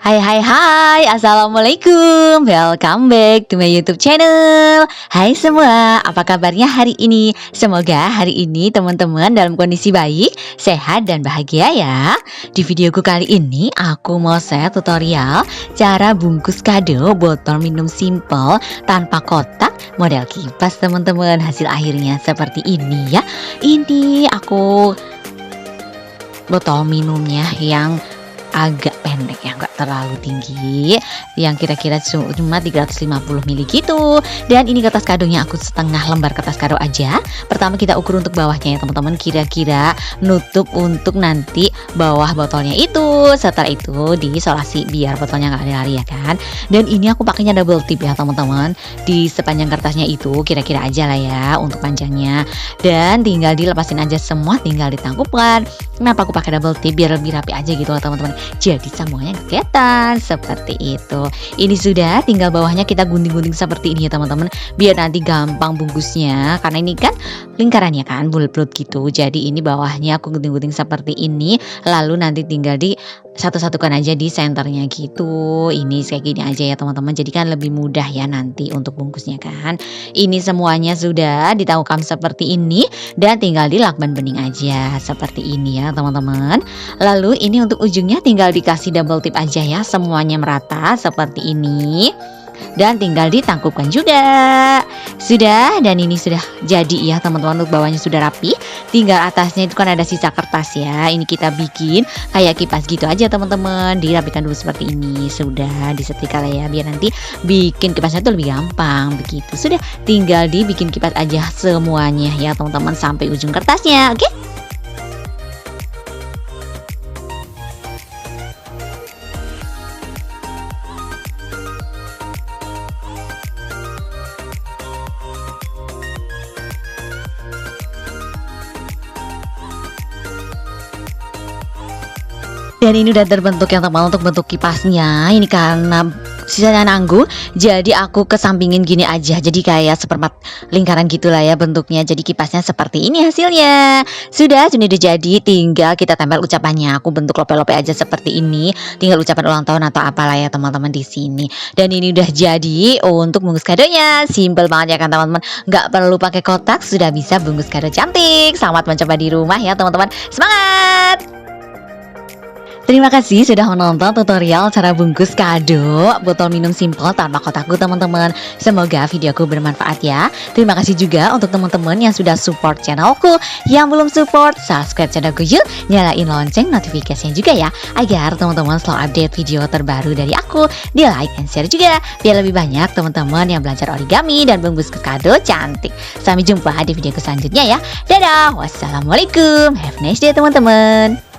Hai hai hai, Assalamualaikum. Welcome back to my YouTube channel. Hai semua, apa kabarnya hari ini? Semoga hari ini teman-teman dalam kondisi baik, sehat dan bahagia ya. Di videoku kali ini aku mau share tutorial cara bungkus kado botol minum simple tanpa kotak model kipas teman-teman. Hasil akhirnya seperti ini ya. Ini aku botol minumnya yang agak pendek ya, nggak terlalu tinggi, yang kira-kira cuma 350 ml gitu. Dan ini kertas kadonya aku setengah lembar kertas kado aja. Pertama kita ukur untuk bawahnya ya teman-teman, kira-kira nutup untuk nanti bawah botolnya itu. Setelah itu diisolasi biar botolnya nggak lari ya kan. Dan ini aku pakainya double tip ya teman-teman, di sepanjang kertasnya itu kira-kira aja lah ya untuk panjangnya. Dan tinggal dilepasin aja semua, tinggal ditangkupkan. Kenapa aku pakai double tip? Biar lebih rapi aja gitu loh teman-teman, jadi semuanya nggak kelihatan seperti itu. Ini sudah, tinggal bawahnya kita gunting-gunting seperti ini ya teman-teman, biar nanti gampang bungkusnya. Karena ini kan lingkarannya kan bulat-bulat gitu, jadi ini bawahnya aku gunting-gunting seperti ini. Lalu nanti tinggal di satu-satukan aja di senternya gitu. Ini kayak gini aja ya teman-teman, jadi kan lebih mudah ya nanti untuk bungkusnya kan. Ini semuanya sudah ditangkap seperti ini dan tinggal dilakban bening aja seperti ini ya teman-teman. Lalu ini untuk ujungnya tinggal dikasih double tip aja ya, semuanya merata seperti ini. Dan tinggal ditangkupkan juga. Sudah, dan ini sudah jadi ya teman-teman. Untuk bawahnya sudah rapi, tinggal atasnya itu kan ada sisa kertas ya. Ini kita bikin kayak kipas gitu aja teman-teman. Dirapikan dulu seperti ini. Sudah disetrika lah ya, biar nanti bikin kipasnya itu lebih gampang begitu. Sudah, tinggal dibikin kipas aja semuanya ya teman-teman, sampai ujung kertasnya. Oke? Dan ini udah terbentuk yang teman untuk bentuk kipasnya. Ini karena sisanya nanggung, jadi aku kesampingin gini aja. Jadi kayak seperempat lingkaran gitulah ya bentuknya. Jadi kipasnya seperti ini hasilnya. Sudah udah jadi, tinggal kita tempel ucapannya. Aku bentuk lope-lope aja seperti ini. Tinggal ucapan ulang tahun atau apalah ya teman-teman di sini. Dan ini udah jadi untuk bungkus kadonya. Simple banget ya kan teman-teman. Nggak perlu pakai kotak, sudah bisa bungkus kado cantik. Selamat mencoba di rumah ya teman-teman. Semangat! Terima kasih sudah menonton tutorial cara bungkus kado botol minum simple tanpa kotakku teman-teman. Semoga videoku bermanfaat ya. Terima kasih juga untuk teman-teman yang sudah support channelku. Yang belum support, subscribe channelku yuk. Nyalain lonceng notifikasinya juga ya, agar teman-teman selalu update video terbaru dari aku. Di like and share juga, biar lebih banyak teman-teman yang belajar origami dan bungkus kado cantik. Sampai jumpa di videoku selanjutnya ya. Dadah, wassalamualaikum. Have a nice day teman-teman.